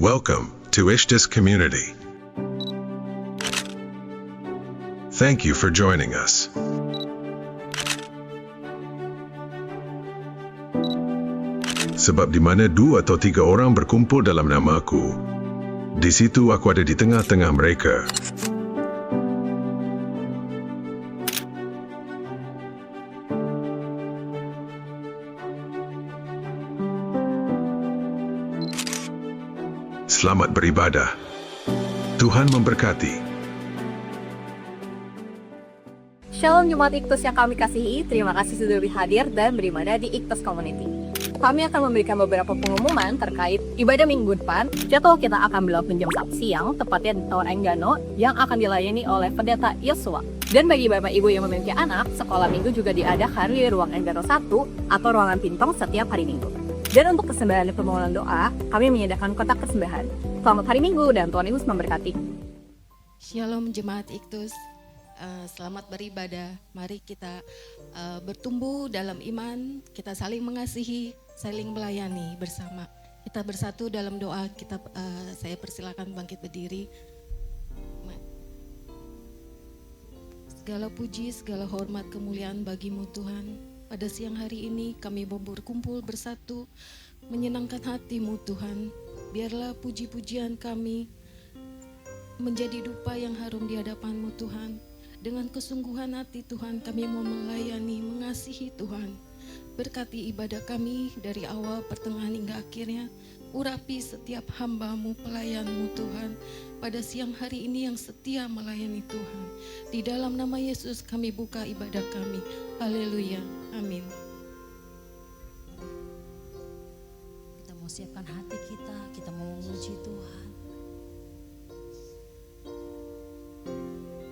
Welcome to Ishtis Community. Thank you for joining us. Sebab di mana 2 atau 3 orang berkumpul dalam nama-Ku, di situ Aku ada di tengah-tengah mereka. Selamat beribadah. Tuhan memberkati. Shalom Jemaat Ikhtus yang kami kasihi, terima kasih sudah hadir dan beribadah di Ikhtus Community. Kami akan memberikan beberapa pengumuman terkait ibadah minggu depan. Jadwal kita akan berlangsung jam 1 siang, tepatnya di Tower Enggano, yang akan dilayani oleh Pendeta Yosua. Dan bagi Bapak Ibu yang memiliki anak, sekolah minggu juga diadakan di Ruang Enggano 1 atau Ruangan Pintong setiap hari Minggu. Dan untuk kesembahan dan permohonan doa, kami menyediakan kotak kesembahan. Selamat hari Minggu dan Tuhan Yesus memberkati. Shalom Jemaat Ikhtus, selamat beribadah. Mari kita bertumbuh dalam iman, kita saling mengasihi, saling melayani bersama. Kita bersatu dalam doa. Saya persilakan bangkit berdiri. Segala puji, segala hormat, kemuliaan bagimu Tuhan. Pada siang hari ini kami mau berkumpul bersatu, menyenangkan hati-Mu Tuhan. Biarlah puji-pujian kami menjadi dupa yang harum di hadapan-Mu Tuhan. Dengan kesungguhan hati Tuhan kami mau melayani, mengasihi Tuhan. Berkati ibadah kami dari awal, pertengahan hingga akhirnya. Urapi setiap hamba-Mu, pelayan-Mu Tuhan. Pada siang hari ini yang setia melayani Tuhan. Di dalam nama Yesus kami buka ibadah kami. Haleluya. Amin. Kita mau siapkan hati kita mau memuji Tuhan.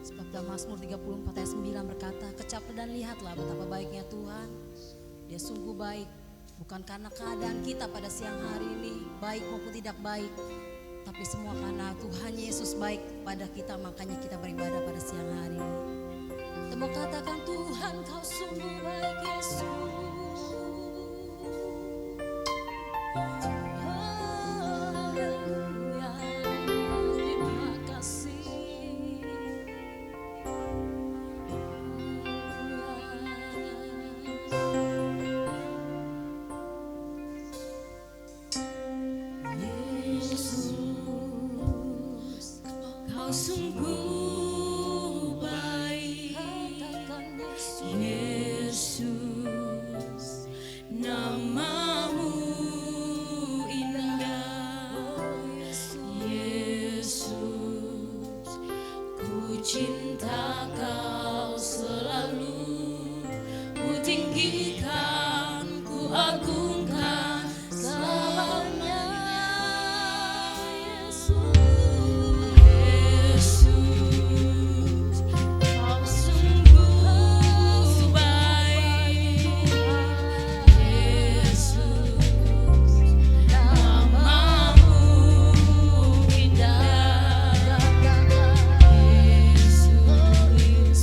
Sebab dalam Mazmur 34 ayat 9 berkata, kecaplah dan lihatlah betapa baiknya Tuhan. Dia sungguh baik, bukan karena keadaan kita pada siang hari ini, baik maupun tidak baik. Tapi semua karena Tuhan Yesus baik pada kita, makanya kita beribadah pada siang hari ini. Kita mau katakan Tuhan kau sungguh baik Yesus. Haleluya, terima kasih. Yesus, kau sungguh baik. Yesus, namamu indah. Yesus, ku cinta kau selalu. Ku tinggikan, ku agungkan selamanya. Yesus, kau sungguh baik. Yesus, namamu indah. Yesus,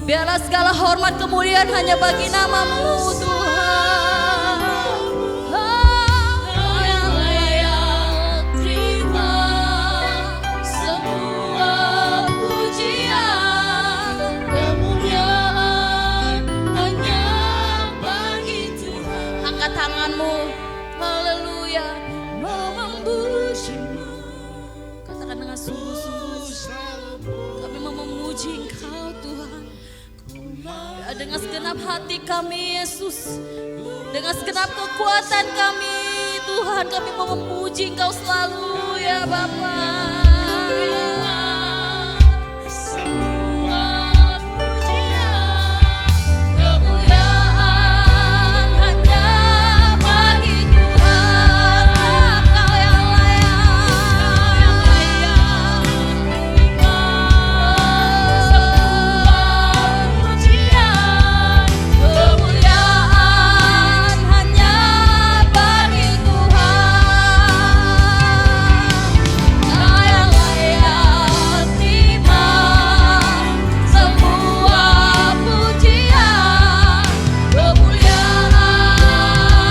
Biarlah segala hormat kemuliaan hanya bagi nama-Mu Tuhan. Kau yang layak terima semua pujian, kemuliaan hanya bagi Tuhan. Angkat tanganmu, haleluya, mau memuji-Mu. Katakan dengan sungguh-sungguh, kami mau memuji Engkau Tuhan. Ya, dengan segenap hati kami Yesus, dengan segenap kekuatan kami Tuhan, kami mau memuji Engkau selalu ya Bapa. Semua pujian, kemuliaan hanya bagi Tuhan. Kau yang layak, semua pujian, kemuliaan hanya bagi Tuhan. Kau yang layak terima semua pujian, kemuliaan hanya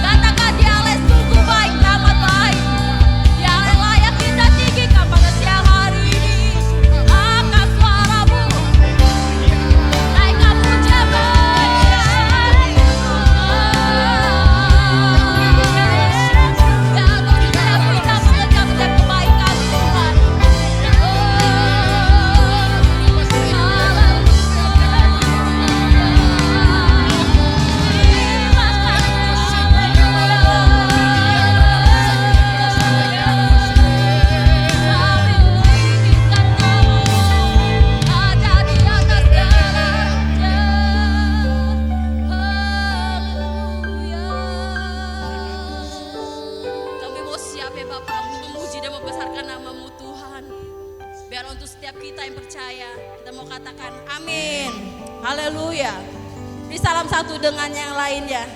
katakan Dia Allah sungguh baik, amat baik. Dia Allah layak kita tinggikan pada siang hari ini. Angkat suaramu, naikkan pujian. Ya Tuhan, kita mengucap kebaikan Tuhan. Kami mau siap ya Bapak untuk memuji dan membesarkan nama-Mu Tuhan. Biar untuk setiap kita yang percaya, kita mau katakan amin. Haleluya. Di salam satu dengan yang lainnya.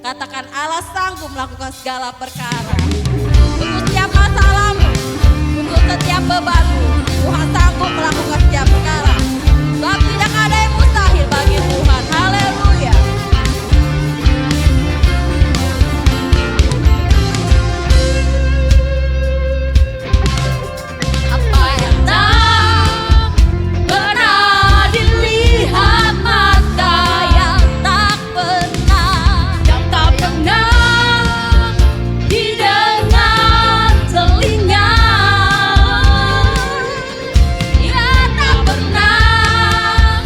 Katakan Allah sanggup melakukan segala perkara. Untuk setiap masalahmu, untuk setiap bebanmu, Tuhan sanggup melakukan setiap perkara. Sebab tidak ada yang mustahil bagi Tuhan. Haleluya. Apa yang tak pernah dilihat mata, yang tak pernah didengar telinga, ya tak pernah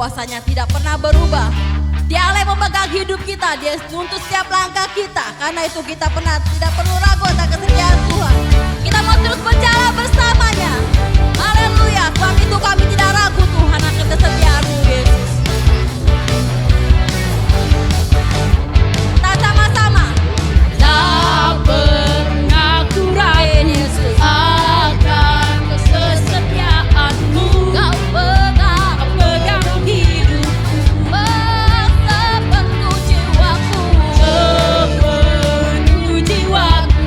kuasanya tidak pernah berubah. Dialah yang memegang hidup kita, Dia untuk setiap langkah kita. Karena itu kita tidak perlu ragu akan kesetiaan Tuhan. Kita mau terus berjalan bersamanya. Haleluya, sebab itu kami tidak ragu Tuhan akan kesetiaan-Mu Yesus. Kita sama-sama. Tak pernah ku ragu Yesus akan kesetiaan-Mu. Kau pegang hidupku, sepenuh jiwaku, sepenuh jiwaku.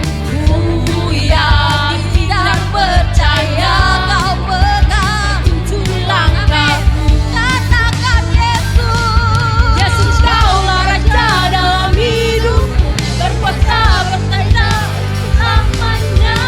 Ku yakin dan percaya Kau pegang tulang kaki. Katakan Yesus, Yesus Kaulah Raja dalam hidupku, berkuasa bertanda selamanya.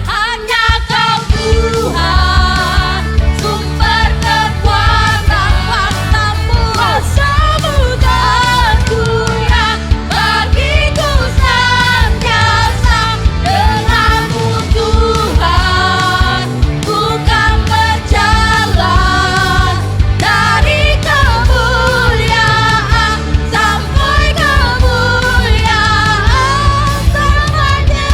Hanya Kau Tuhan, sumber kekuatan kuasamu. Kuasamu tergoyah bagiku senantiasa. Denganmu Tuhan, ku kan berjalan dari kemuliaan sampai kemuliaan selamanya.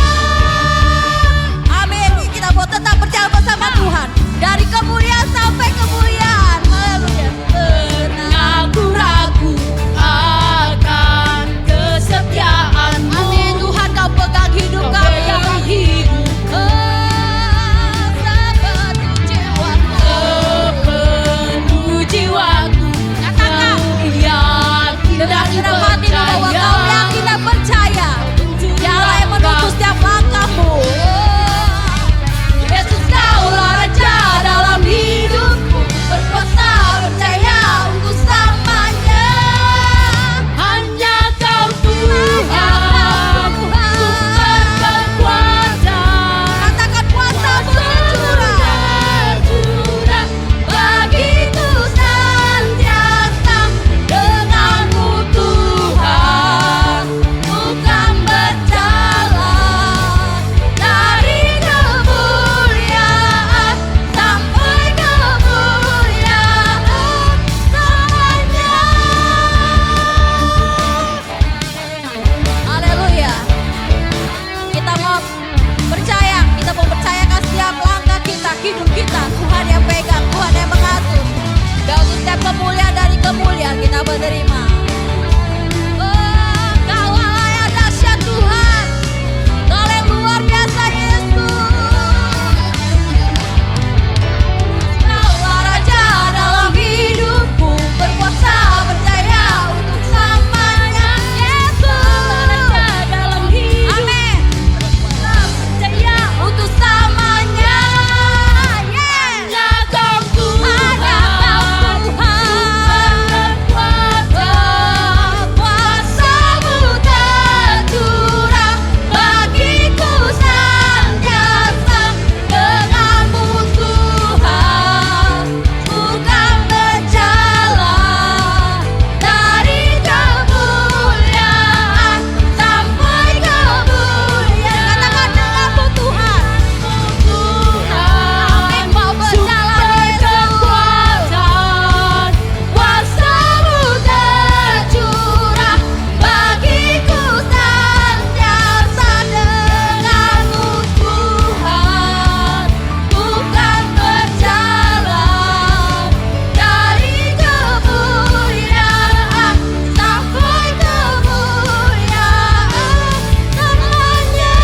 Amin. Kita mau tetap berjalan bersama Tuhan dari kemuliaan sampai kemuliaan. Haleluya. Pernah aku ragu akan kesetiaan. Amin. Tuhan Kau pegang hidup kami. Pegang hidup. Sepenuh jiwaku. Sepenuh jiwaku. Katakan. Yakin dan hati bahwa Kau yakin dan percaya. Dialah yang menuntut setiap langkahmu. Yesus Kaulah Raja dalam hidupku, berkuasa percaya untuk selamanya. Hanya Kau Tuhan, sumber kekuatan. Katakan kuasa-Mu tercurah bagiku senantiasa. Denganmu Tuhan, ku kan berjalan dari kemuliaan sampai kemuliaan selamanya. Haleluya. Kita mau percayakan setiap langkah kita, hidup kita, Tuhan yang pegang, Tuhan yang mengatur. Dan untuk setiap kemuliaan dari kemuliaan kita menerima. Oh, Kau Allah yang dahsyat Tuhan, Kau yang luar biasa Yesus. Kaulah Raja dalam hidupku, berkuasa percaya untuk selamanya. Yesus, Raja dalam hidupku. Amin. Berkuasa percaya untuk selamanya. Hanya Kau Tuhan, kuasa-Mu tercurah bagiku senantiasa. Denganmu Tuhan, ku kan berjalan dari kemuliaan sampai kemuliaan. Katakan denganmu Tuhan, Tuhan mau berjalan kekuatan. Kuasa-Mu tercurah bagiku senantiasa. Denganmu Tuhan, ku kan berjalan dari kemuliaan sampai kemuliaan selamanya.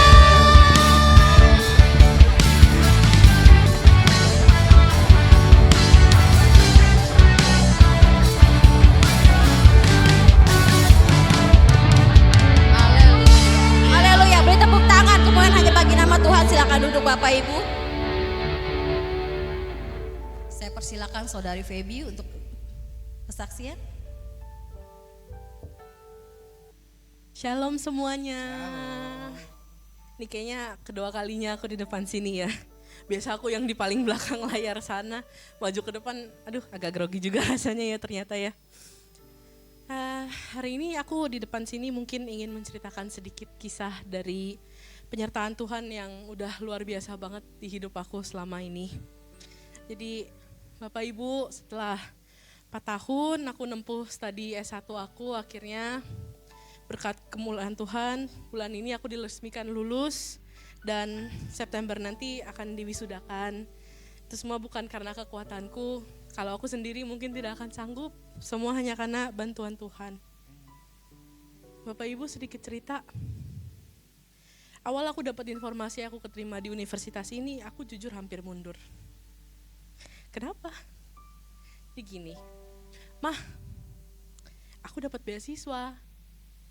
Haleluya. Beri tepuk tangan, kemuliaan hanya bagi nama Tuhan. Silakan duduk Bapak Ibu. Saya persilakan Saudari Feby untuk kesaksian. Shalom semuanya. Ini kayaknya kedua kalinya aku di depan sini ya. Biasa aku yang di paling belakang layar sana, maju ke depan, aduh agak grogi juga rasanya ya ternyata ya. Hari ini aku di depan sini mungkin ingin menceritakan sedikit kisah dari penyertaan Tuhan yang udah luar biasa banget di hidup aku selama ini. Jadi Bapak Ibu, setelah 4 tahun aku nempuh studi S1 aku, akhirnya berkat kemuliaan Tuhan, bulan ini aku diresmikan lulus dan September nanti akan diwisudakan. Itu semua bukan karena kekuatanku, kalau aku sendiri mungkin tidak akan sanggup, semua hanya karena bantuan Tuhan. Bapak Ibu, sedikit cerita. Awal aku dapat informasi aku keterima di universitas ini, aku jujur hampir mundur. Kenapa? Begini, Mah, aku dapat beasiswa,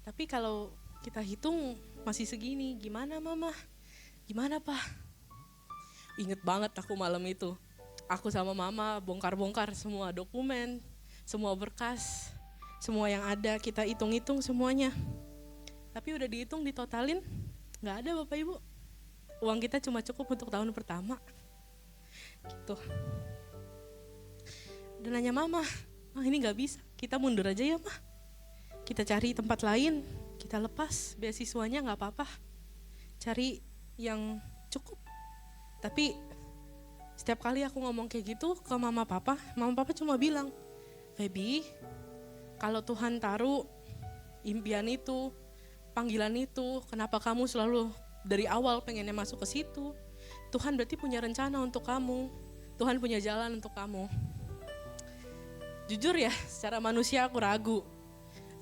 tapi kalau kita hitung masih segini, gimana Mama? Gimana Pak? Ingat banget aku malam itu, aku sama Mama bongkar-bongkar semua dokumen, semua berkas, semua yang ada kita hitung-hitung semuanya. Tapi udah dihitung, ditotalin, nggak ada Bapak Ibu. Uang kita cuma cukup untuk tahun pertama. Gitu. Dan nanya Mama, ini nggak bisa, kita mundur aja ya Mah. Kita cari tempat lain, kita lepas beasiswanya nggak apa-apa. Cari yang cukup. Tapi setiap kali aku ngomong kayak gitu ke Mama Papa cuma bilang, Feby, kalau Tuhan taruh impian itu, panggilan itu, kenapa kamu selalu dari awal pengennya masuk ke situ? Tuhan berarti punya rencana untuk kamu. Tuhan punya jalan untuk kamu. Jujur ya, secara manusia aku ragu.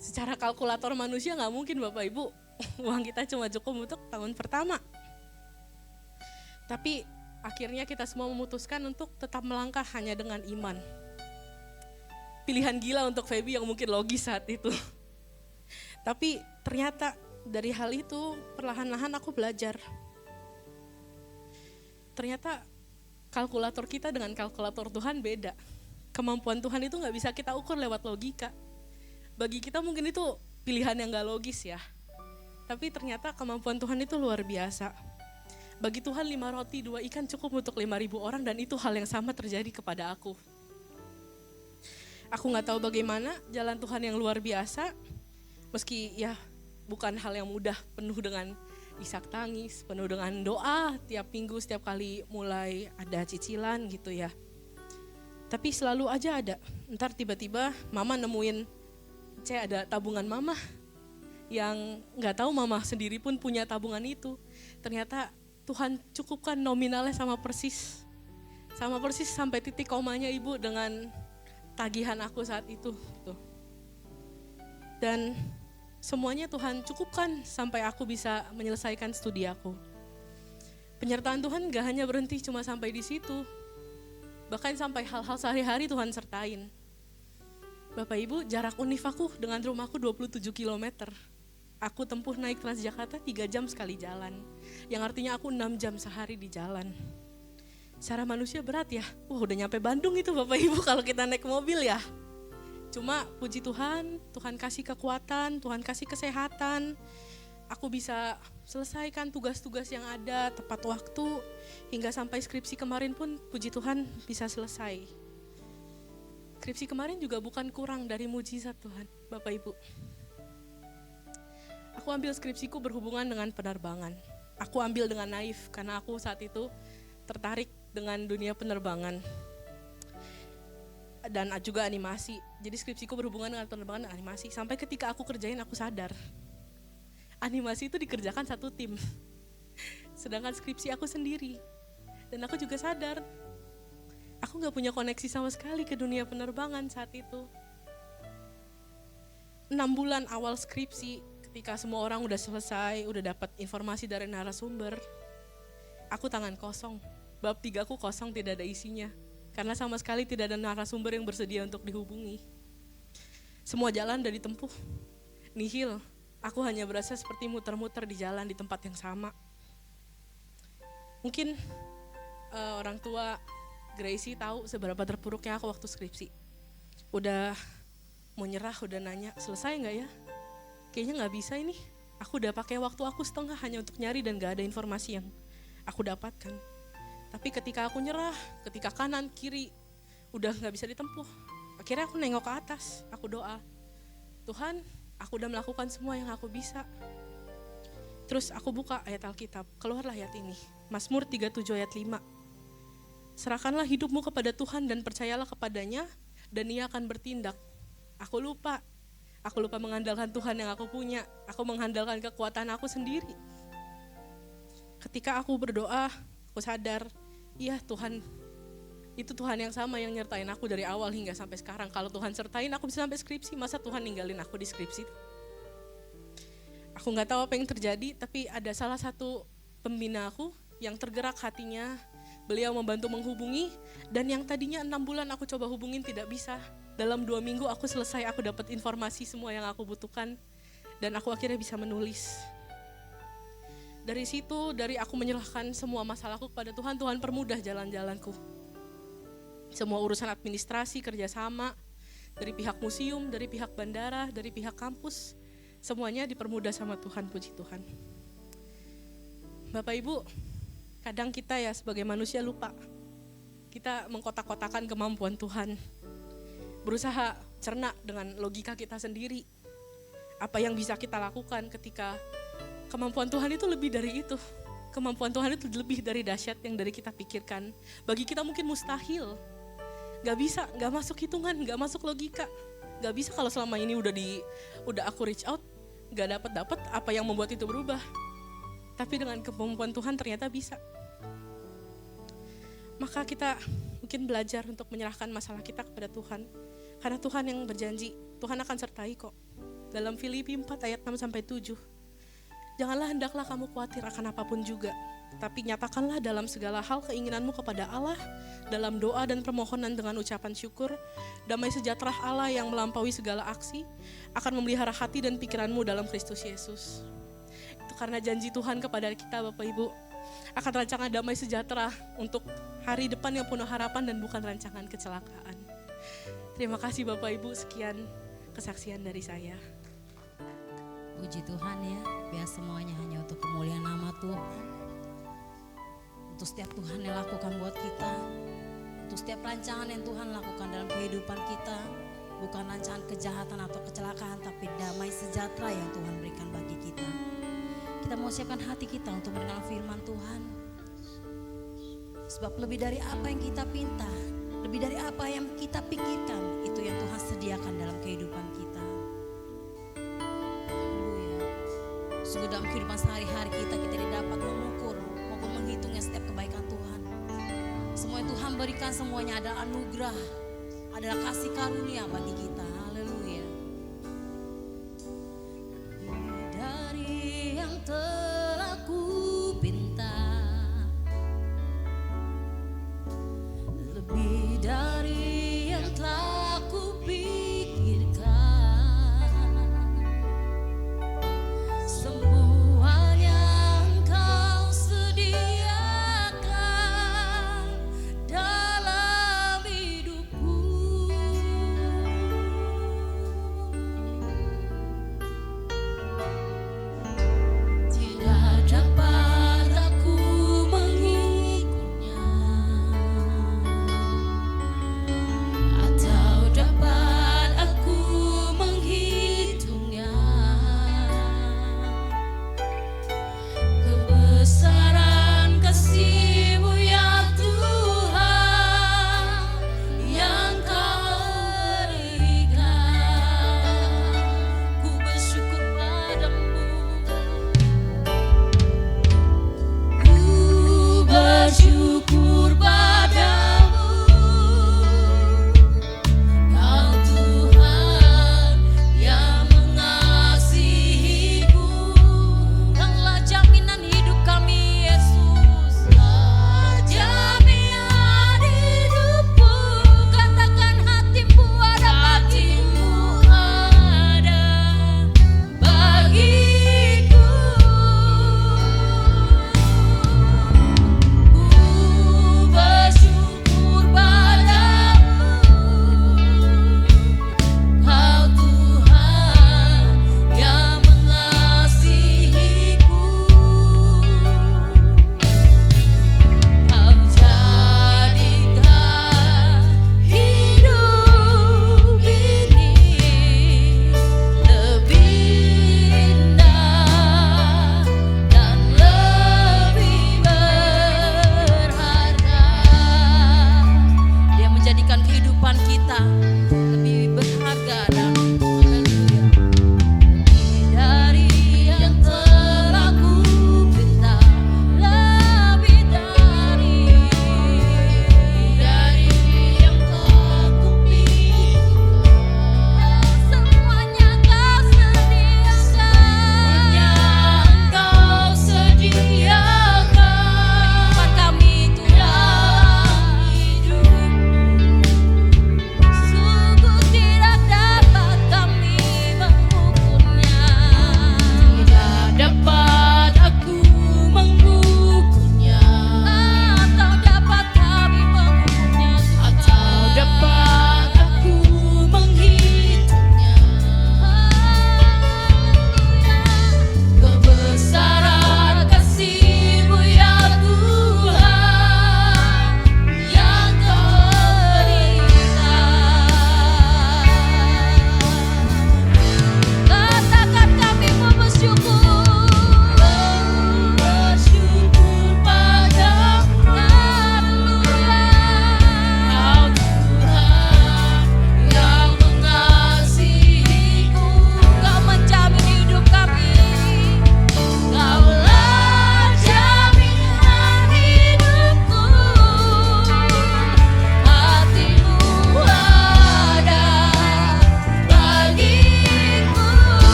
Secara kalkulator manusia gak mungkin Bapak Ibu, uang kita cuma cukup untuk tahun pertama. Tapi akhirnya kita semua memutuskan untuk tetap melangkah hanya dengan iman. Pilihan gila untuk Feby yang mungkin logis saat itu. Tapi ternyata dari hal itu perlahan-lahan aku belajar. Ternyata kalkulator kita dengan kalkulator Tuhan beda. Kemampuan Tuhan itu gak bisa kita ukur lewat logika. Bagi kita mungkin itu pilihan yang gak logis ya. Tapi ternyata kemampuan Tuhan itu luar biasa. Bagi Tuhan 5 roti 2 ikan cukup untuk 5.000 orang dan itu hal yang sama terjadi kepada aku. Aku gak tahu bagaimana jalan Tuhan yang luar biasa. Meski ya bukan hal yang mudah, penuh dengan isak tangis, penuh dengan doa tiap minggu setiap kali mulai ada cicilan gitu ya. Tapi selalu aja ada, ntar tiba-tiba Mama nemuin, ada tabungan Mama yang gak tahu Mama sendiri pun punya tabungan itu. Ternyata Tuhan cukupkan nominalnya sama persis sampai titik komanya Ibu dengan tagihan aku saat itu gitu. Dan semuanya Tuhan cukupkan sampai aku bisa menyelesaikan studi aku. Penyertaan Tuhan gak hanya berhenti cuma sampai di situ. Bahkan sampai hal-hal sehari-hari Tuhan sertain. Bapak Ibu, jarak univ aku dengan rumahku 27 km. Aku tempuh naik Transjakarta 3 jam sekali jalan. Yang artinya aku 6 jam sehari di jalan. Secara manusia berat ya. Wah, udah nyampe Bandung itu Bapak Ibu kalau kita naik mobil ya. Cuma puji Tuhan, Tuhan kasih kekuatan, Tuhan kasih kesehatan. Aku bisa selesaikan tugas-tugas yang ada tepat waktu. Hingga sampai skripsi kemarin pun puji Tuhan bisa selesai. Skripsi kemarin juga bukan kurang dari mujizat Tuhan, Bapak Ibu. Aku ambil skripsiku berhubungan dengan penerbangan. Aku ambil dengan naif karena aku saat itu tertarik dengan dunia penerbangan. Dan juga animasi. Jadi skripsiku berhubungan dengan penerbangan dan animasi. Sampai ketika aku kerjain aku sadar. Animasi itu dikerjakan satu tim. Sedangkan skripsi aku sendiri. Dan aku juga sadar. Aku gak punya koneksi sama sekali ke dunia penerbangan saat itu. 6 bulan awal skripsi, ketika semua orang udah selesai, udah dapat informasi dari narasumber. Aku tangan kosong. Bab 3 aku kosong, tidak ada isinya. Karena sama sekali tidak ada narasumber yang bersedia untuk dihubungi. Semua jalan udah ditempuh. Nihil, aku hanya berasa seperti muter-muter di jalan di tempat yang sama. Mungkin orang tua Gracie tahu seberapa terpuruknya aku waktu skripsi. Udah mau nyerah, udah nanya, selesai gak ya? Kayaknya gak bisa ini. Aku udah pakai waktu aku setengah hanya untuk nyari dan gak ada informasi yang aku dapatkan. Tapi ketika aku nyerah, ketika kanan, kiri, udah gak bisa ditempuh. Akhirnya aku nengok ke atas, aku doa. Tuhan, aku udah melakukan semua yang aku bisa. Terus aku buka ayat Alkitab, keluarlah ayat ini. Mazmur 37 ayat 5. Serahkanlah hidupmu kepada Tuhan dan percayalah kepadanya, dan Ia akan bertindak. Aku lupa mengandalkan Tuhan yang aku punya. Aku mengandalkan kekuatan aku sendiri. Ketika aku berdoa, aku sadar, iya Tuhan, itu Tuhan yang sama yang nyertain aku dari awal hingga sampai sekarang. Kalau Tuhan sertain aku bisa sampai skripsi, masa Tuhan ninggalin aku di skripsi? Aku gak tahu apa yang terjadi, tapi ada salah satu pembina aku yang tergerak hatinya. Beliau membantu menghubungi, dan yang tadinya 6 bulan aku coba hubungin tidak bisa. Dalam 2 minggu aku selesai, aku dapat informasi semua yang aku butuhkan, dan aku akhirnya bisa menulis. Dari situ, dari aku menyerahkan semua masalahku kepada Tuhan, Tuhan permudah jalan-jalanku. Semua urusan administrasi, kerjasama, dari pihak museum, dari pihak bandara, dari pihak kampus, semuanya dipermudah sama Tuhan, puji Tuhan. Bapak Ibu, kadang kita ya sebagai manusia lupa. Kita mengkotak-kotakan kemampuan Tuhan. Berusaha cerna dengan logika kita sendiri. Apa yang bisa kita lakukan ketika kemampuan Tuhan itu lebih dari itu. Kemampuan Tuhan itu lebih dari dahsyat yang dari kita pikirkan. Bagi kita mungkin mustahil. Gak bisa, gak masuk hitungan, gak masuk logika. Gak bisa kalau selama ini udah aku reach out, gak dapat apa yang membuat itu berubah. Tapi dengan kemampuan Tuhan ternyata bisa. Maka kita mungkin belajar untuk menyerahkan masalah kita kepada Tuhan. Karena Tuhan yang berjanji, Tuhan akan sertai kok. Dalam Filipi 4 ayat 6-7. Janganlah hendaklah kamu khawatir akan apapun juga, tapi nyatakanlah dalam segala hal keinginanmu kepada Allah, dalam doa dan permohonan dengan ucapan syukur. Damai sejahtera Allah yang melampaui segala aksi, akan memelihara hati dan pikiranmu dalam Kristus Yesus. Itu karena janji Tuhan kepada kita Bapak Ibu, akan rancangan damai sejahtera untuk hari depan yang penuh harapan dan bukan rancangan kecelakaan. Terima kasih Bapak Ibu, sekian kesaksian dari saya. Puji Tuhan ya, biar semuanya hanya untuk kemuliaan nama Tuhan. Untuk setiap Tuhan yang lakukan buat kita, untuk setiap rancangan yang Tuhan lakukan dalam kehidupan kita, bukan rancangan kejahatan atau kecelakaan, tapi damai sejahtera yang Tuhan berikan bagi kita. Kita mau siapkan hati kita untuk mendengar firman Tuhan. Sebab lebih dari apa yang kita pinta, lebih dari apa yang kita pikirkan, itu yang Tuhan sediakan dalam kehidupan kita. Sungguh dalam kehidupan sehari-hari kita tidak dapat mengukur maupun menghitungnya setiap kebaikan Tuhan. Semua yang Tuhan berikan semuanya adalah anugerah, adalah kasih karunia bagi kita. Haleluya. Dari yang telah ku pinta, lebih dari yang telah ku pikirkan, semuanya Engkau sediakan dalam hidupku.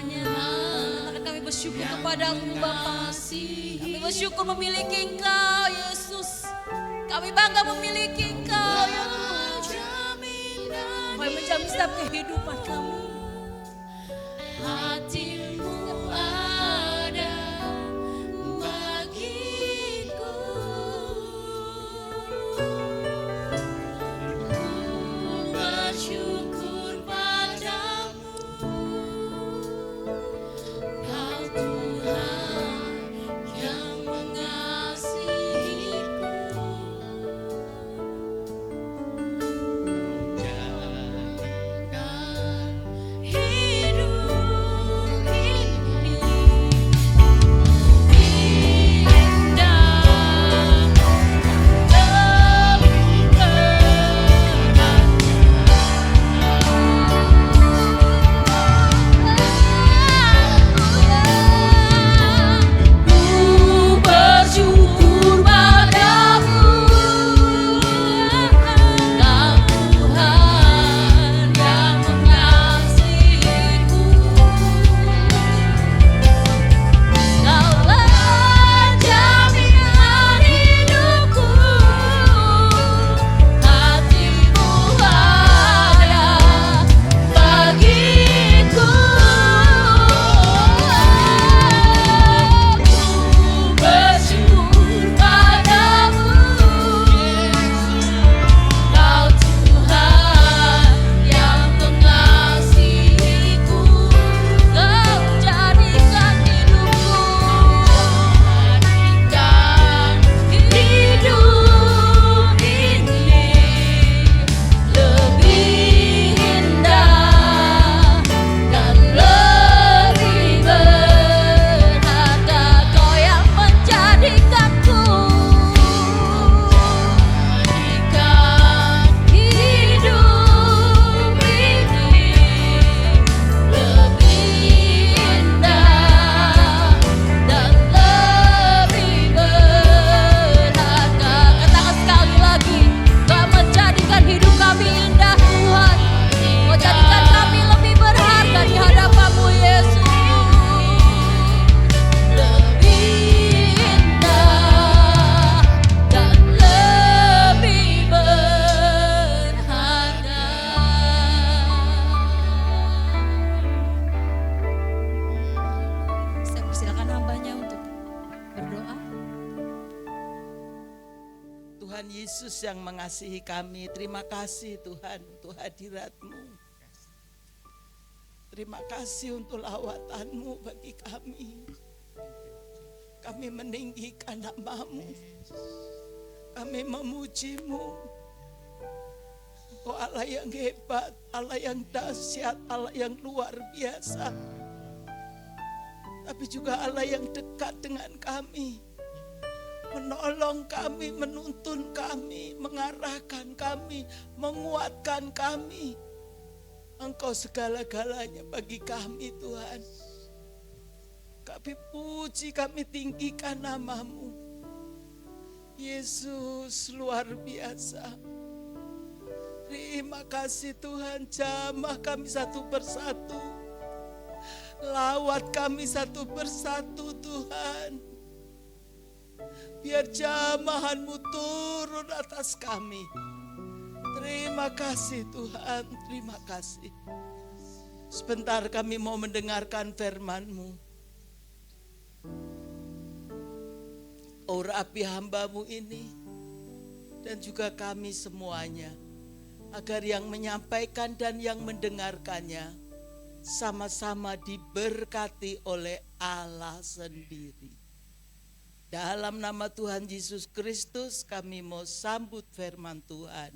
semuanya. Katakan kami bersyukur kepadamu Bapa. Kami bersyukur memiliki Engkau Yesus. Kami bangga memiliki Engkau ya Tuhan. Kau yang menjamin setiap kehidupan kami. Hatimu ada bagiku. Ku bersyukur padamu. Kau Tuhan yang mengasihiku. Jadikan hidup ini indah, lebih ku bersyukur padamu. Kau Tuhan yang mengasihiku. Kaulah jaminan hidupku. Hatimu ada bagiku. Ku bersyukur padamu. Kau Tuhan yang mengasihiku. Kau jadikan hidupku. Jadikan hidup ini lebih indah dan lebih berharga. Kau yang menjadikanku. Jadikan hidup ini lebih indah dan lebih berharga. Katakan sekali lagi, Kau menjadikan hidup kami indah Tuhan. Kau jadikan kami lebih berharga di hadapan-Mu Yesus. Lebih indah dan lebih berharga. Saya persilakan hambanya untuk berdoa. Tuhan Yesus yang mengasihi kami, terima kasih Tuhan untuk hadirat-Mu. Terima kasih untuk lawatan-Mu bagi kami. Kami meninggikan nama-Mu. Kami memuji-Mu. Engkau Allah yang hebat, Allah yang dahsyat, Allah yang luar biasa. Tapi juga Allah yang dekat dengan kami. Menolong kami, menuntun kami, mengarahkan kami, menguatkan kami. Engkau segala-galanya bagi kami Tuhan. Kami puji, kami tinggikan nama-Mu. Yesus luar biasa. Terima kasih Tuhan, jamah kami satu persatu. Lawat kami satu persatu Tuhan. Biar jamahan-Mu turun atas kami. Terima kasih Tuhan, terima kasih. Sebentar kami mau mendengarkan firman-Mu. Urapi hamba-Mu ini dan juga kami semuanya, agar yang menyampaikan dan yang mendengarkannya sama-sama diberkati oleh Allah sendiri. Dalam nama Tuhan Yesus Kristus kami mau sambut firman Tuhan.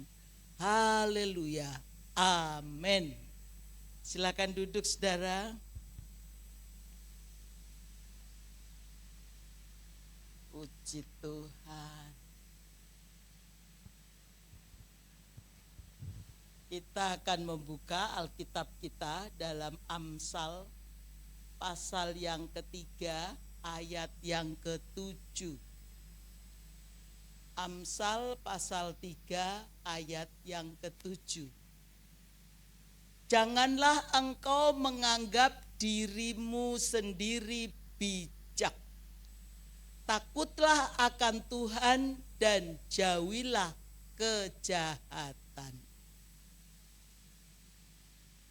Haleluya. Amin. Silakan duduk saudara. Puji Tuhan. Kita akan membuka Alkitab kita dalam Amsal pasal yang ketiga ayat yang ke-7. Amsal pasal 3 ayat yang ke-7. Janganlah engkau menganggap dirimu sendiri bijak. Takutlah akan Tuhan dan jauhilah kejahatan.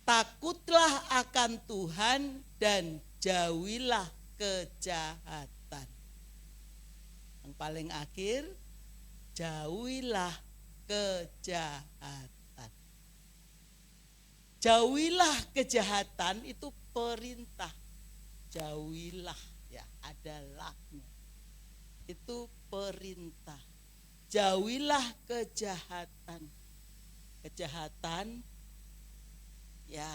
Takutlah akan Tuhan dan jauhilah kejahatan. Yang paling akhir, jauhilah kejahatan. Jauhilah kejahatan itu perintah. Jauhilah, ya, adalahnya. Itu perintah. Jauhilah kejahatan. Kejahatan, ya,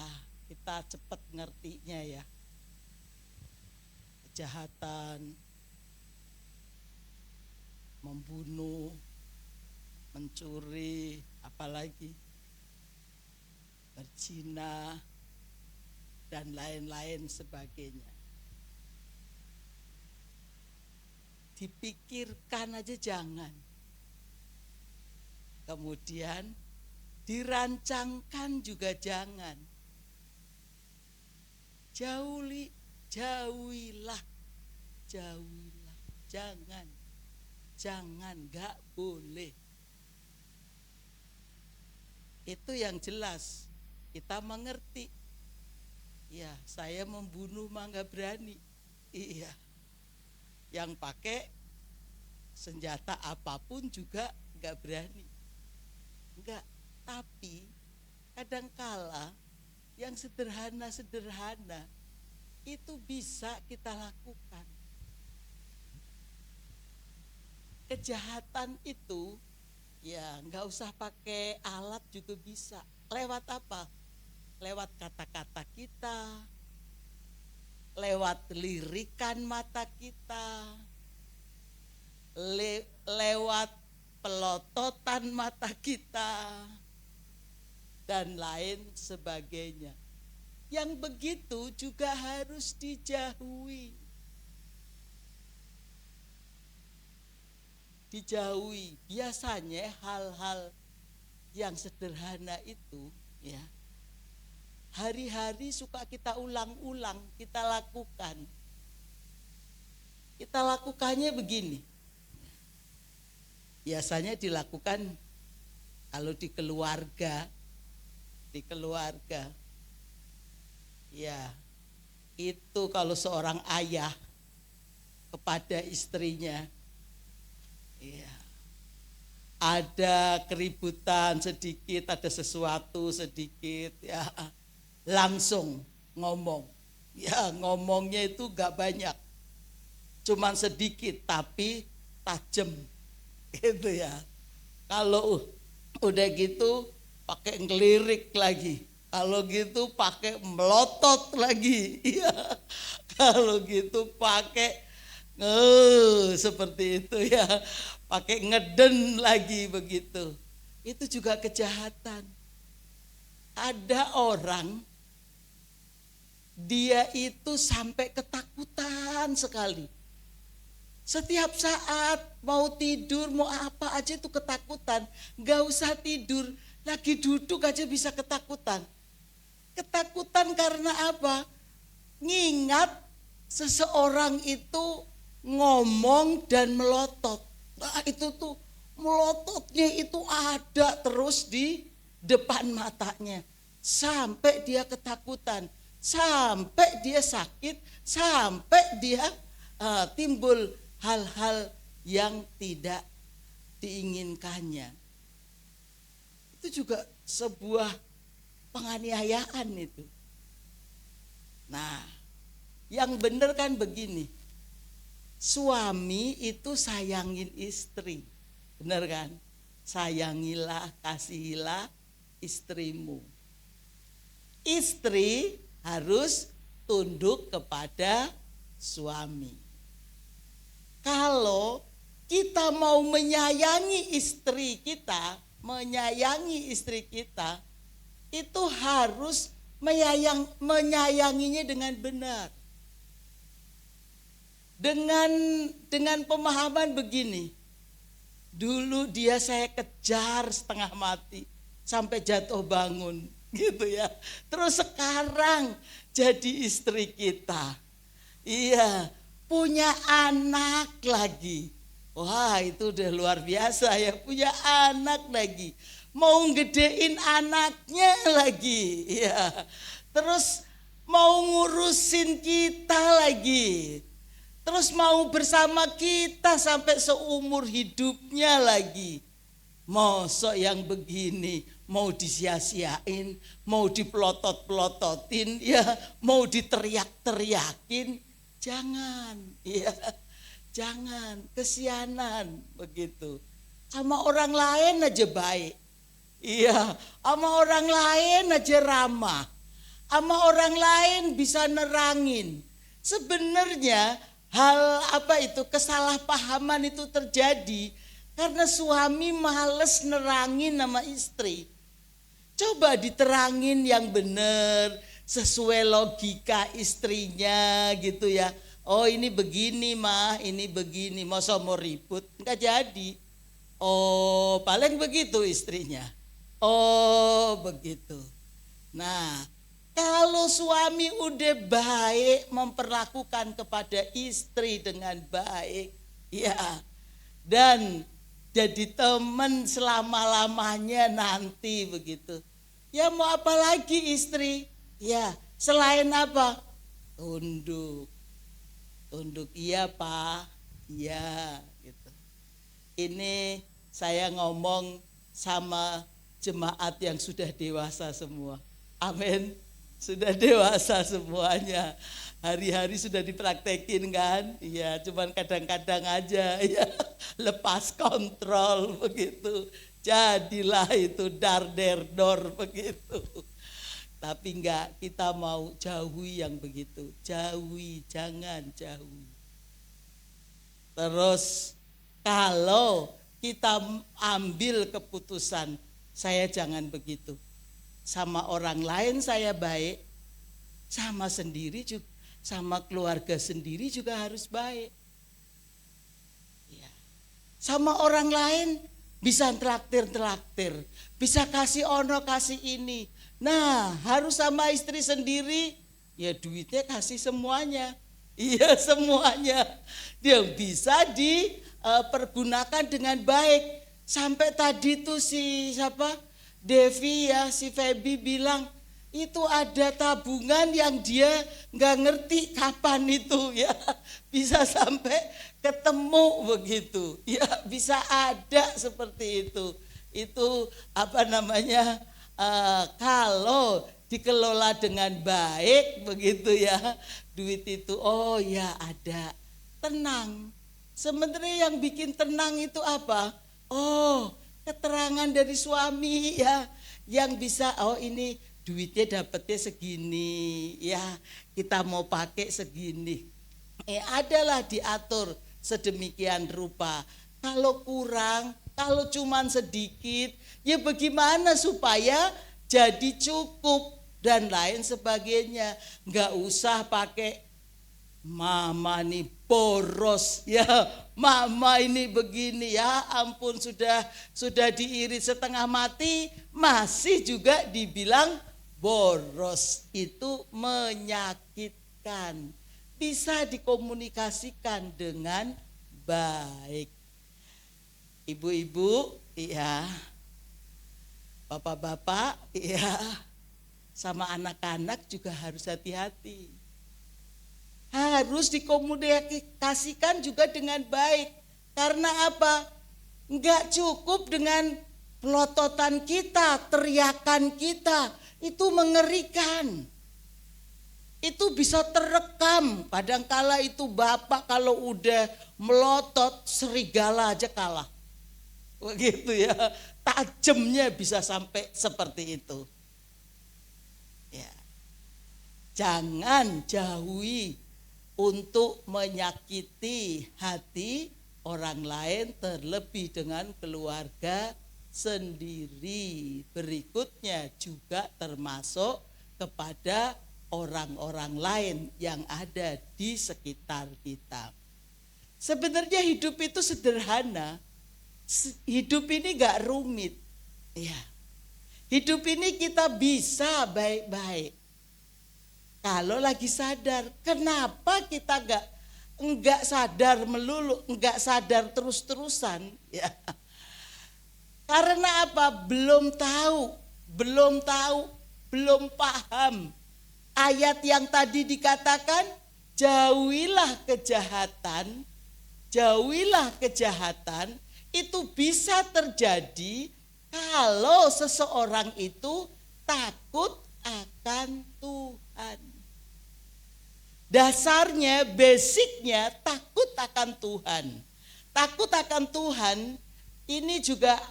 kita cepat ngertinya ya. Kejahatan, membunuh, mencuri, apalagi berzina dan lain-lain sebagainya. Dipikirkan aja jangan. Kemudian dirancangkan juga jangan. Jauhilah, jangan, gak boleh. Itu yang jelas, kita mengerti. Ya, saya membunuh mah gak berani. Iya, yang pakai senjata apapun juga gak berani. Enggak, tapi kadangkala yang sederhana-sederhana itu bisa kita lakukan. Kejahatan itu ya nggak usah pakai alat juga bisa. Lewat apa? Lewat kata-kata kita, lewat lirikan mata kita, lewat pelototan mata kita, dan lain sebagainya. Yang begitu juga harus dijauhi. Dijauhi. Biasanya hal-hal yang sederhana itu ya, hari-hari suka kita ulang-ulang, kita lakukan. Kita lakukannya begini. Biasanya dilakukan kalau di keluarga. Ya, itu kalau seorang ayah kepada istrinya, ya, ada keributan sedikit, ada sesuatu sedikit, ya, langsung ngomong. Ya, ngomongnya itu gak banyak, cuman sedikit tapi tajam, gitu ya. Kalau udah gitu pakai ngelirik lagi. Kalau gitu pakai melotot lagi, ya. Kalau gitu pakai seperti itu ya, pakai ngeden lagi begitu. Itu juga kejahatan. Ada orang dia itu sampai ketakutan sekali. Setiap saat mau tidur, mau apa aja itu ketakutan. Gak usah tidur, lagi duduk aja bisa ketakutan. Ketakutan karena apa? Ngingat seseorang itu ngomong dan melotot. Nah, itu tuh melototnya itu ada terus di depan matanya. Sampai dia ketakutan, sampai dia sakit, sampai dia timbul hal-hal yang tidak diinginkannya. Itu juga sebuah penganiayaan itu. Nah, yang benar kan begini. Suami itu sayangin istri. Benar kan? Sayangilah, kasihilah istrimu. Istri harus tunduk kepada suami. Kalau kita mau menyayangi istri kita, itu harus menyayanginya dengan benar. Dengan pemahaman begini. Dulu dia saya kejar setengah mati sampai jatuh bangun. gitu ya. Terus sekarang jadi istri kita. Iya, punya anak lagi. Wah, itu udah luar biasa ya, punya anak lagi. Mau gedein anaknya lagi. Iya. Terus mau ngurusin kita lagi. Terus mau bersama kita sampai seumur hidupnya lagi. Mosok yang begini mau disia-siain, mau dipelotot-pelototin, ya, mau diteriak-teriakin, jangan, ya, jangan, kesianan begitu. Sama orang lain aja baik, iya, sama orang lain aja ramah, sama orang lain bisa nerangin. Sebenarnya hal kesalahpahaman itu terjadi karena suami males nerangin sama istri. Coba diterangin yang benar, sesuai logika istrinya gitu ya. Oh ini begini mah, ini begini, masa mau ribut, enggak jadi. Oh paling begitu istrinya. Oh begitu. Nah kalau suami udah baik memperlakukan kepada istri dengan baik, ya, dan jadi teman selama-lamanya nanti begitu. Ya mau apa lagi istri? Ya selain apa? Tunduk. Tunduk iya Pak. Iya gitu. Ini saya ngomong sama jemaat yang sudah dewasa semua. Amin. Sudah dewasa semuanya. Hari-hari sudah dipraktekin kan? Iya, cuman kadang-kadang aja ya lepas kontrol begitu. Jadilah itu dar-der-dor begitu. Tapi enggak, kita mau jauhi yang begitu. Jauhi, jangan jauhi. Terus kalau kita ambil keputusan, saya jangan begitu. Sama orang lain saya baik, sama sendiri juga, sama keluarga sendiri juga harus baik. Ya. Sama orang lain bisa traktir, bisa kasih ono, kasih ini. Nah harus sama istri sendiri, ya duitnya kasih semuanya. Iya semuanya. Dia bisa dipergunakan dengan baik. Sampai tadi tuh si Devi ya, si Feby bilang itu ada tabungan yang dia nggak ngerti kapan itu ya, bisa sampai ketemu begitu ya, bisa ada seperti itu kalau dikelola dengan baik begitu ya, duit itu oh ya ada, tenang. Sebenarnya yang bikin tenang itu apa? Oh keterangan dari suami ya, yang bisa oh ini duitnya dapetnya segini ya, kita mau pakai segini. Adalah diatur sedemikian rupa. Kalau kurang, kalau cuman sedikit, ya bagaimana supaya jadi cukup dan lain sebagainya. Nggak usah pakai mama nih boros ya, mama ini begini ya, ampun sudah diirit setengah mati masih juga dibilang boros. Itu menyakitkan. Bisa dikomunikasikan dengan baik. Ibu-ibu ya, bapak-bapak ya, sama anak-anak juga harus hati-hati. Harus dikomunikasikan juga dengan baik. Karena apa? Enggak cukup dengan pelototan kita, teriakan kita. Itu mengerikan. Itu bisa terekam. Kadangkala itu bapak kalau udah melotot, serigala aja kalah. Begitu ya. Tajamnya bisa sampai seperti itu. Ya. Jangan jauhi untuk menyakiti hati orang lain, terlebih dengan keluarga sendiri. Berikutnya juga termasuk kepada orang-orang lain yang ada di sekitar kita. Sebenarnya hidup itu sederhana. Hidup ini gak rumit. Ya. Hidup ini kita bisa baik-baik. Kalau lagi sadar, kenapa kita enggak sadar melulu, enggak sadar terus-terusan? Ya. Karena apa? Belum tahu, belum paham. Ayat yang tadi dikatakan, jauhilah kejahatan, itu bisa terjadi kalau seseorang itu takut akan Tuhan. Dasarnya, basicnya takut akan Tuhan. Takut akan Tuhan ini juga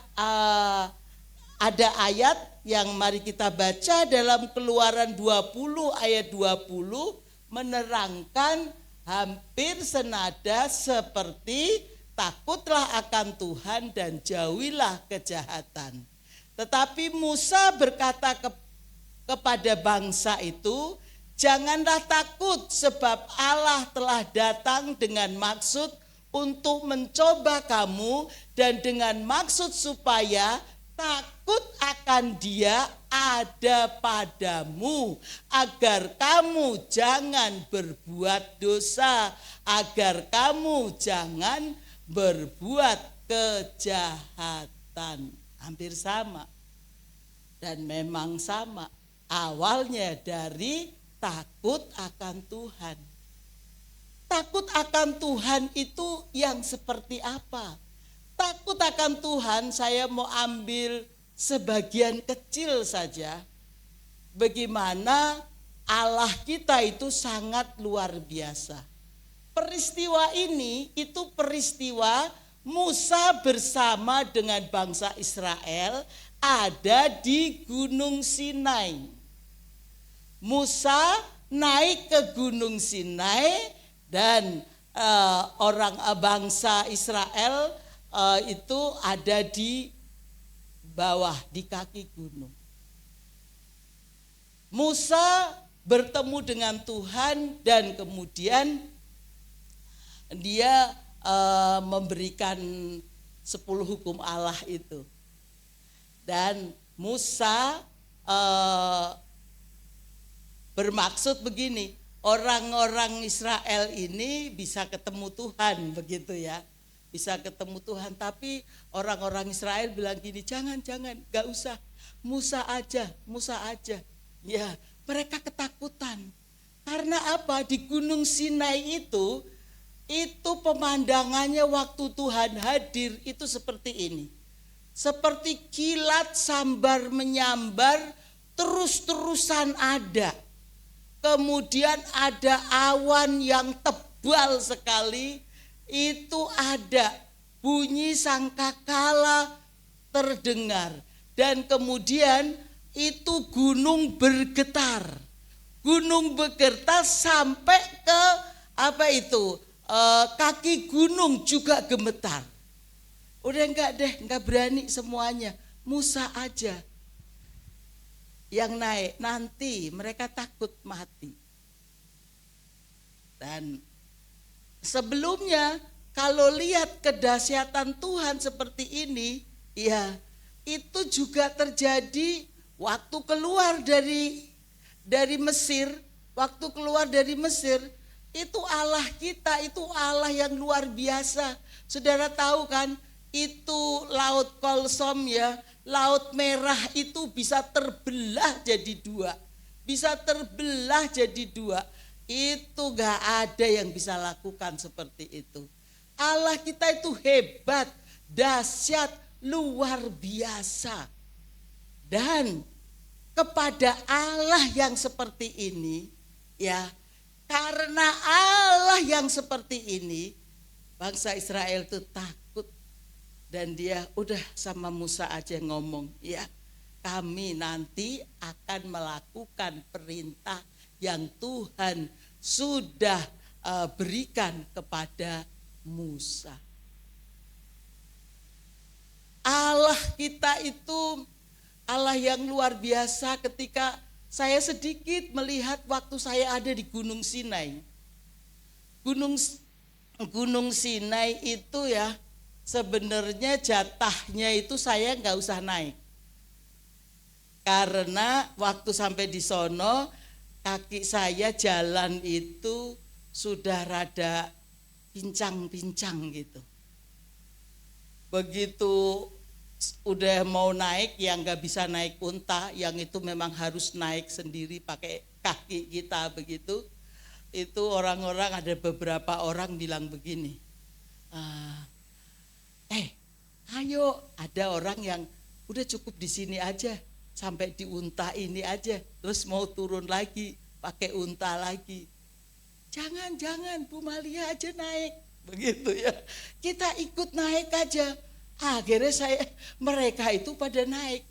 ada ayat yang mari kita baca dalam Keluaran 20 ayat 20 menerangkan hampir senada seperti takutlah akan Tuhan dan jauhilah kejahatan. Tetapi Musa berkata kepada bangsa itu, janganlah takut sebab Allah telah datang dengan maksud untuk mencoba kamu dan dengan maksud supaya takut akan Dia ada padamu, agar kamu jangan berbuat dosa, agar kamu jangan berbuat kejahatan. Hampir sama. Dan memang sama. Awalnya dari takut akan Tuhan. Takut akan Tuhan itu yang seperti apa? Takut akan Tuhan, saya mau ambil sebagian kecil saja. Bagaimana Allah kita itu sangat luar biasa. Peristiwa ini itu peristiwa Musa bersama dengan bangsa Israel ada di Gunung Sinai. Musa naik ke Gunung Sinai dan bangsa Israel itu ada di bawah, di kaki gunung. Musa bertemu dengan Tuhan dan kemudian dia memberikan 10 hukum Allah itu. Dan Musa bermaksud begini, orang-orang Israel ini bisa ketemu Tuhan, begitu ya. Bisa ketemu Tuhan, tapi orang-orang Israel bilang gini, jangan, gak usah, Musa aja. Ya, mereka ketakutan. Karena apa? Di Gunung Sinai itu pemandangannya waktu Tuhan hadir itu seperti ini. Seperti kilat sambar menyambar, terus-terusan ada. Kemudian ada awan yang tebal sekali, itu ada bunyi sangkakala terdengar. Dan kemudian itu gunung bergetar. Gunung bergetar sampai ke kaki gunung juga gemetar. Udah enggak berani semuanya. Musa aja yang naik, nanti mereka takut mati. Dan sebelumnya kalau lihat kedahsyatan Tuhan seperti ini, ya itu juga terjadi waktu keluar dari Mesir. Waktu keluar dari Mesir, itu Allah kita, itu Allah yang luar biasa. Saudara tahu kan, itu Laut Kolsom ya, Laut Merah itu bisa terbelah jadi dua. Bisa terbelah jadi dua. Itu gak ada yang bisa lakukan seperti itu. Allah kita itu hebat, dahsyat, luar biasa. Dan kepada Allah yang seperti ini, ya, karena Allah yang seperti ini, bangsa Israel itu takut. Dan dia udah sama Musa aja ngomong, ya, kami nanti akan melakukan perintah yang Tuhan sudah berikan kepada Musa. Allah kita itu Allah yang luar biasa. Ketika saya sedikit melihat waktu saya ada di Gunung Sinai. Gunung Sinai itu ya, sebenarnya jatahnya itu saya nggak usah naik. Karena waktu sampai di sono kaki saya jalan itu sudah rada pincang-pincang gitu. Begitu udah mau naik, yang nggak bisa naik unta, yang itu memang harus naik sendiri pakai kaki kita begitu. Itu orang-orang, ada beberapa orang bilang begini, ayo, ada orang yang udah cukup di sini aja, sampai di unta ini aja, terus mau turun lagi pakai unta lagi. Jangan Bu Malia aja naik, begitu ya. Kita ikut naik aja. Akhirnya mereka itu pada naik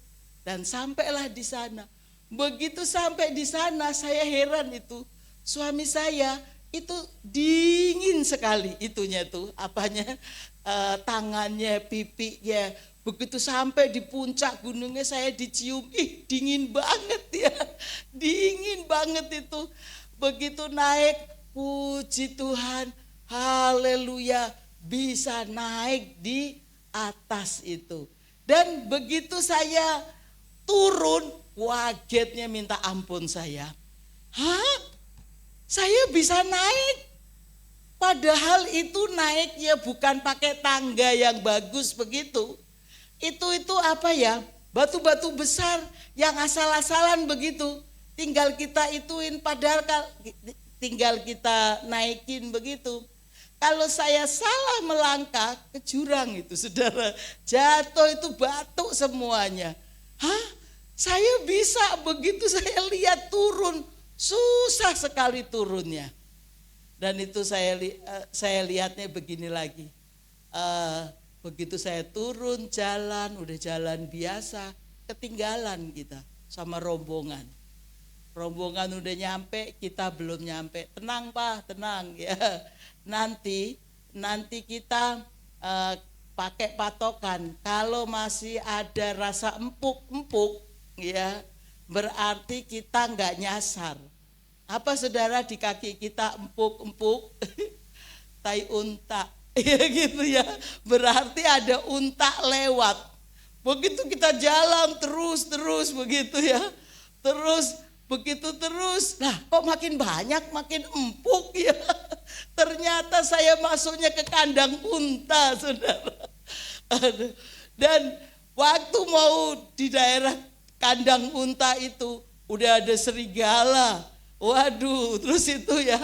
dan sampailah di sana. Begitu sampai di sana saya heran itu, suami saya itu dingin sekali itunya tuh, tangannya, pipinya. Begitu sampai di puncak gunungnya saya dicium, dingin banget ya, dingin banget itu. Begitu naik, puji Tuhan, haleluya, bisa naik di atas itu. Dan begitu saya turun, kagetnya minta ampun saya. Saya bisa naik? Padahal itu naiknya bukan pakai tangga yang bagus begitu. Itu apa ya? Batu-batu besar yang asal-asalan begitu. Tinggal kita ituin, padahal tinggal kita naikin begitu. Kalau saya salah melangkah ke jurang itu, saudara, jatuh itu batu semuanya. Saya bisa, begitu saya lihat turun, susah sekali turunnya. Dan itu saya lihatnya begini lagi. Begitu saya turun jalan, udah jalan biasa, ketinggalan kita sama rombongan. Rombongan udah nyampe, kita belum nyampe. Tenang Pak, tenang ya. Nanti kita pakai patokan. Kalau masih ada rasa empuk-empuk, ya, berarti kita nggak nyasar. Apa saudara, di kaki kita empuk-empuk? Tai unta, ya gitu ya. Berarti ada unta lewat. Begitu kita jalan terus begitu ya. Begitu terus, nah kok makin banyak, makin empuk ya. Ternyata saya masuknya ke kandang unta, saudara. Dan waktu mau di daerah kandang unta itu, udah ada serigala. Waduh, terus itu ya,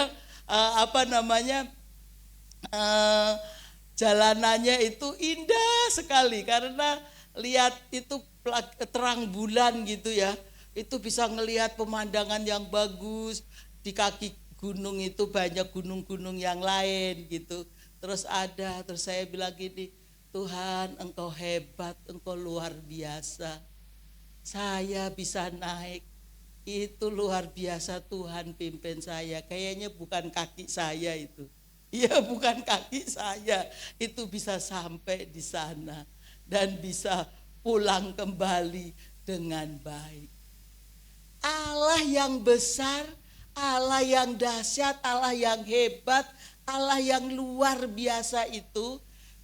jalanannya itu indah sekali. Karena lihat itu terang bulan gitu ya. Itu bisa ngelihat pemandangan yang bagus. Di kaki gunung itu banyak gunung-gunung yang lain gitu. Terus saya bilang gini, Tuhan Engkau hebat, Engkau luar biasa. Saya bisa naik, itu luar biasa, Tuhan pimpin saya. Kayaknya bukan kaki saya itu. Iya, bukan kaki saya. Itu bisa sampai di sana dan bisa pulang kembali dengan baik. Allah yang besar, Allah yang dahsyat, Allah yang hebat, Allah yang luar biasa itu,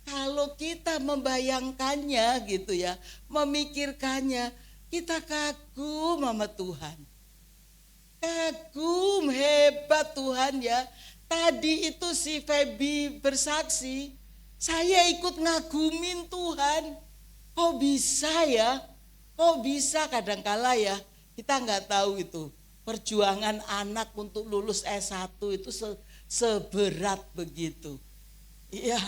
kalau kita membayangkannya gitu ya, memikirkannya, kita kagum sama Tuhan. Kagum, hebat Tuhan ya. Tadi itu si Feby bersaksi, saya ikut ngagumin Tuhan. Kok bisa ya? Kok bisa kadangkala ya? Kita nggak tahu itu perjuangan anak untuk lulus S1 itu seberat begitu. Iya,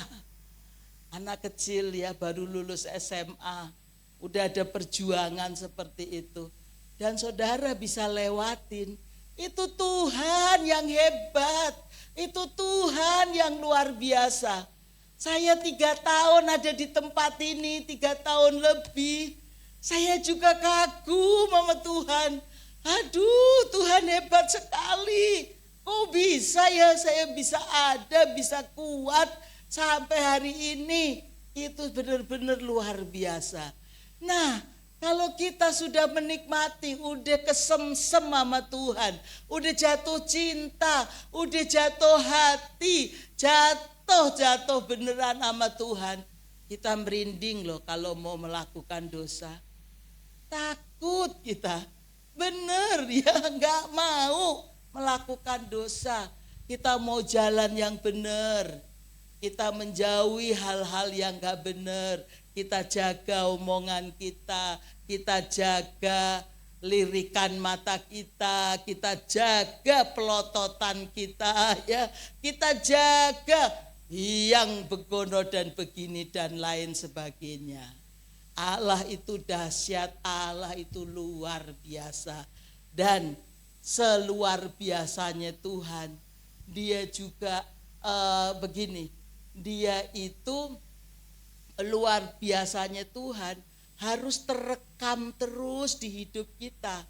anak kecil ya baru lulus SMA, udah ada perjuangan seperti itu. Dan saudara bisa lewatin, itu Tuhan yang hebat, itu Tuhan yang luar biasa. Saya 3 tahun ada di tempat ini, 3 tahun lebih. Saya juga kagum sama Tuhan. Aduh, Tuhan hebat sekali. Kok bisa ya saya bisa ada, bisa kuat sampai hari ini. Itu benar-benar luar biasa. Nah, kalau kita sudah menikmati, udah kesemsem sama Tuhan, udah jatuh cinta, udah jatuh hati, jatuh beneran sama Tuhan, kita merinding loh kalau mau melakukan dosa. takut kita. Bener ya, nggak mau melakukan dosa. Kita mau jalan yang benar. Kita menjauhi hal-hal yang gak benar. Kita jaga omongan kita. Kita jaga lirikan mata kita. Kita jaga pelototan kita. Ya, kita jaga yang begono dan begini dan lain sebagainya. Allah itu dahsyat. Allah itu luar biasa. Dan seluar biasanya Tuhan, Dia juga begini. Dia itu luar biasanya Tuhan harus terekam terus di hidup kita.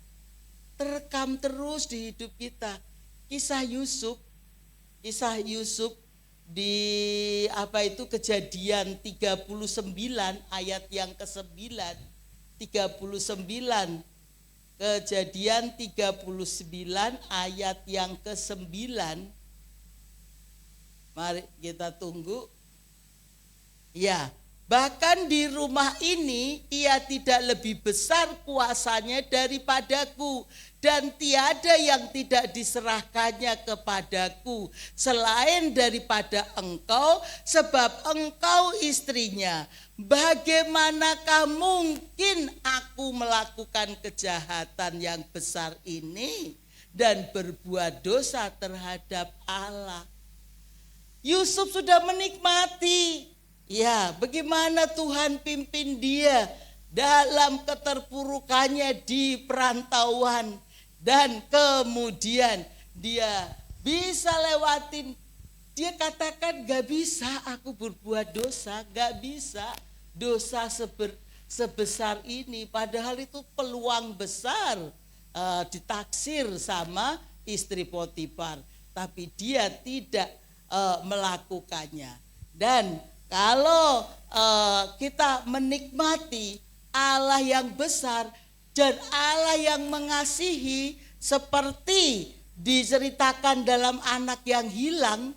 Terekam terus di hidup kita. Kisah Yusuf di Kejadian 39 ayat yang ke-9. 39. Kejadian 39 ayat yang ke-9. Mari kita tunggu. Ya, bahkan di rumah ini ia tidak lebih besar kuasanya daripadaku, dan tiada yang tidak diserahkannya kepadaku selain daripada engkau, sebab engkau istrinya. Bagaimanakah mungkin aku melakukan kejahatan yang besar ini dan berbuat dosa terhadap Allah? Yusuf sudah menikmati, ya, bagaimana Tuhan pimpin dia dalam keterpurukannya di perantauan, dan kemudian dia bisa lewatin. Dia katakan gak bisa aku berbuat dosa, gak bisa dosa sebesar ini, padahal itu peluang besar ditaksir sama istri Potifar, tapi dia tidak melakukannya. Dan kalau kita menikmati Allah yang besar dan Allah yang mengasihi, seperti diceritakan dalam anak yang hilang.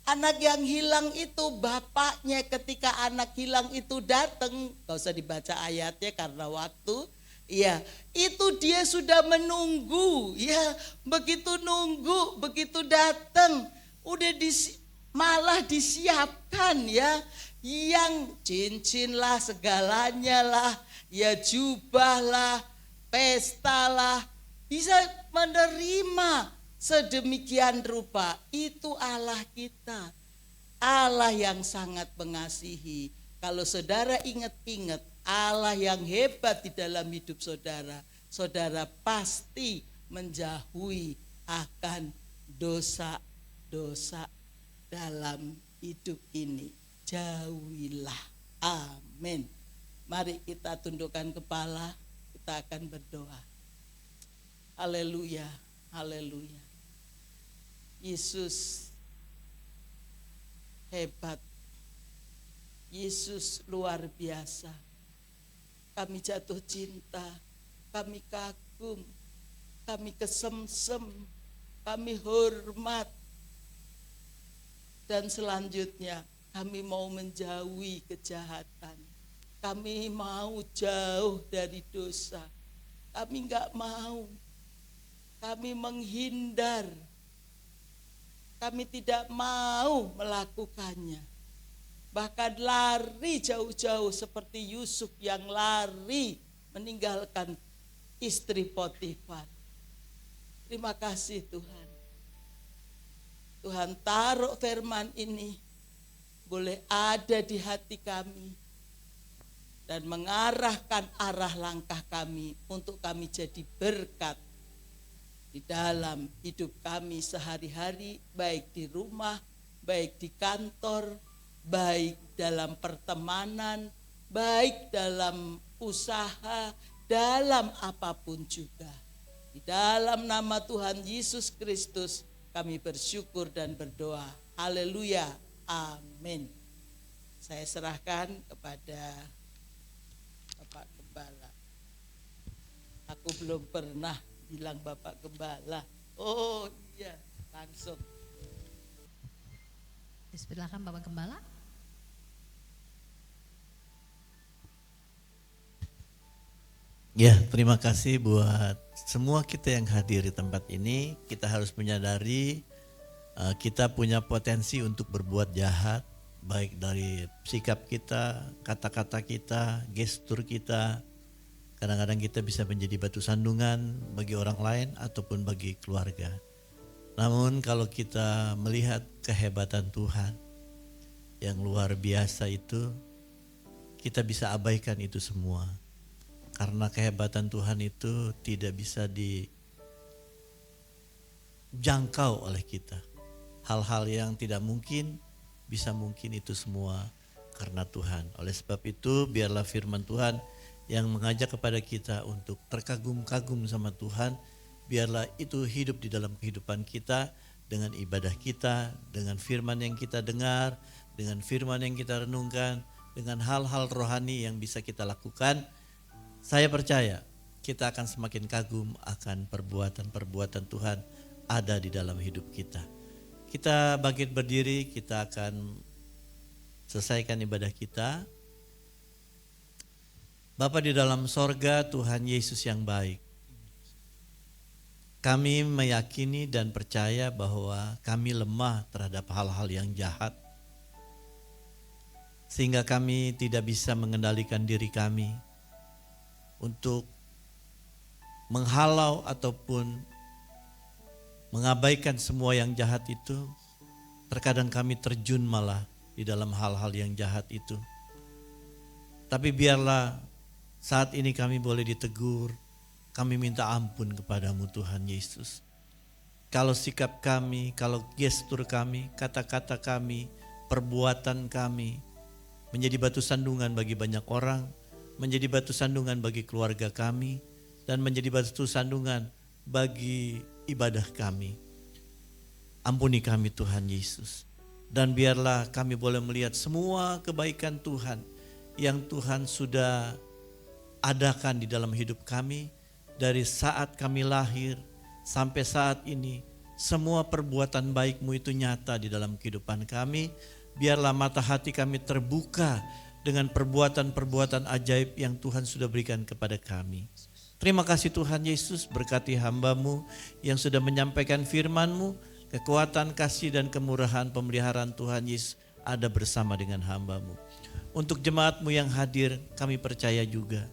Anak yang hilang itu bapaknya ketika anak hilang itu datang, gak usah dibaca ayatnya karena waktu. Ya, itu dia sudah menunggu, ya, begitu nunggu, begitu datang, udah malah disiapkan, ya, yang cincin lah, segalanya lah, ya, jubah lah, pesta lah, bisa menerima sedemikian rupa. Itu Allah kita, Allah yang sangat mengasihi. Kalau saudara ingat-ingat Allah yang hebat di dalam hidup saudara, saudara pasti menjauhi akan dosa-dosa dalam hidup ini. Jauhilah. Amin. Mari kita tundukkan kepala, kita akan berdoa. Haleluya, haleluya. Yesus hebat. Yesus luar biasa. Kami jatuh cinta, kami kagum, kami kesemsem, kami hormat. Dan selanjutnya kami mau menjauhi kejahatan. Kami mau jauh dari dosa. Kami enggak mau. Kami menghindar. Kami tidak mau melakukannya. Bahkan lari jauh-jauh seperti Yusuf yang lari meninggalkan istri Potifar. Terima kasih Tuhan. Tuhan taruh firman ini boleh ada di hati kami dan mengarahkan arah langkah kami untuk kami jadi berkat di dalam hidup kami sehari-hari, baik di rumah, baik di kantor, baik dalam pertemanan, baik dalam usaha, dalam apapun juga. Di dalam nama Tuhan Yesus Kristus kami bersyukur dan berdoa. Haleluya. Amin. Saya serahkan kepada Bapak Gembala. Aku belum pernah bilang Bapak Gembala. Oh iya, langsung. Silakan Bapak Gembala. Ya, terima kasih buat semua kita yang hadir di tempat ini. Kita harus menyadari kita punya potensi untuk berbuat jahat, baik dari sikap kita, kata-kata kita, gestur kita. Kadang-kadang kita bisa menjadi batu sandungan bagi orang lain ataupun bagi keluarga. Namun kalau kita melihat kehebatan Tuhan yang luar biasa itu, kita bisa abaikan itu semua. Karena kehebatan Tuhan itu tidak bisa dijangkau oleh kita. Hal-hal yang tidak mungkin bisa mungkin, itu semua karena Tuhan. Oleh sebab itu biarlah firman Tuhan yang mengajak kepada kita untuk terkagum-kagum sama Tuhan, biarlah itu hidup di dalam kehidupan kita dengan ibadah kita, dengan firman yang kita dengar, dengan firman yang kita renungkan, dengan hal-hal rohani yang bisa kita lakukan. Saya percaya kita akan semakin kagum akan perbuatan-perbuatan Tuhan ada di dalam hidup kita. Kita bangkit berdiri, kita akan selesaikan ibadah kita. Bapa di dalam sorga, Tuhan Yesus yang baik, kami meyakini dan percaya bahwa kami lemah terhadap hal-hal yang jahat, sehingga kami tidak bisa mengendalikan diri kami untuk menghalau ataupun mengabaikan semua yang jahat itu. Terkadang kami terjun malah di dalam hal-hal yang jahat itu. Tapi biarlah saat ini kami boleh ditegur, kami minta ampun kepadamu Tuhan Yesus. Kalau sikap kami, kalau gestur kami, kata-kata kami, perbuatan kami menjadi batu sandungan bagi banyak orang, menjadi batu sandungan bagi keluarga kami, dan menjadi batu sandungan bagi ibadah kami. Ampuni kami Tuhan Yesus. Dan biarlah kami boleh melihat semua kebaikan Tuhan yang Tuhan sudah adakan di dalam hidup kami. Dari saat kami lahir sampai saat ini, semua perbuatan baik-Mu itu nyata di dalam kehidupan kami. Biarlah mata hati kami terbuka dengan perbuatan-perbuatan ajaib yang Tuhan sudah berikan kepada kami. Terima kasih Tuhan Yesus, berkati hamba-Mu yang sudah menyampaikan firman-Mu. Kekuatan, kasih dan kemurahan pemeliharaan Tuhan Yesus ada bersama dengan hamba-Mu. Untuk jemaat-Mu yang hadir, kami percaya juga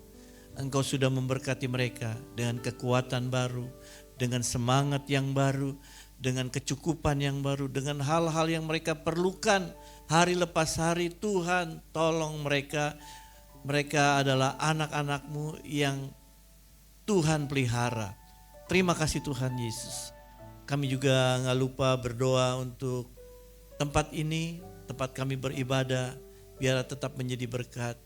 Engkau sudah memberkati mereka dengan kekuatan baru, dengan semangat yang baru, dengan kecukupan yang baru, dengan hal-hal yang mereka perlukan hari lepas hari. Tuhan, tolong mereka. Mereka adalah anak-anak-Mu yang Tuhan pelihara. Terima kasih Tuhan Yesus. Kami juga gak lupa berdoa untuk tempat ini, tempat kami beribadah, biarlah tetap menjadi berkat.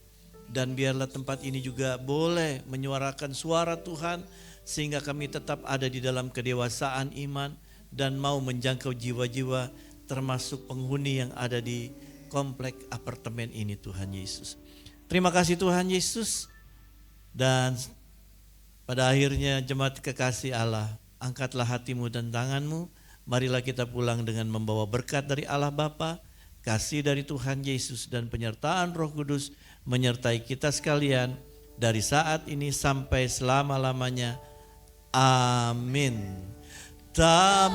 Dan biarlah tempat ini juga boleh menyuarakan suara Tuhan, sehingga kami tetap ada di dalam kedewasaan iman dan mau menjangkau jiwa-jiwa termasuk penghuni yang ada di komplek apartemen ini Tuhan Yesus. Terima kasih Tuhan Yesus. Dan pada akhirnya jemaat kekasih Allah, angkatlah hatimu dan tanganmu. Marilah kita pulang dengan membawa berkat dari Allah Bapa, kasih dari Tuhan Yesus dan penyertaan Roh Kudus menyertai kita sekalian dari saat ini sampai selama-lamanya. Amin. Tak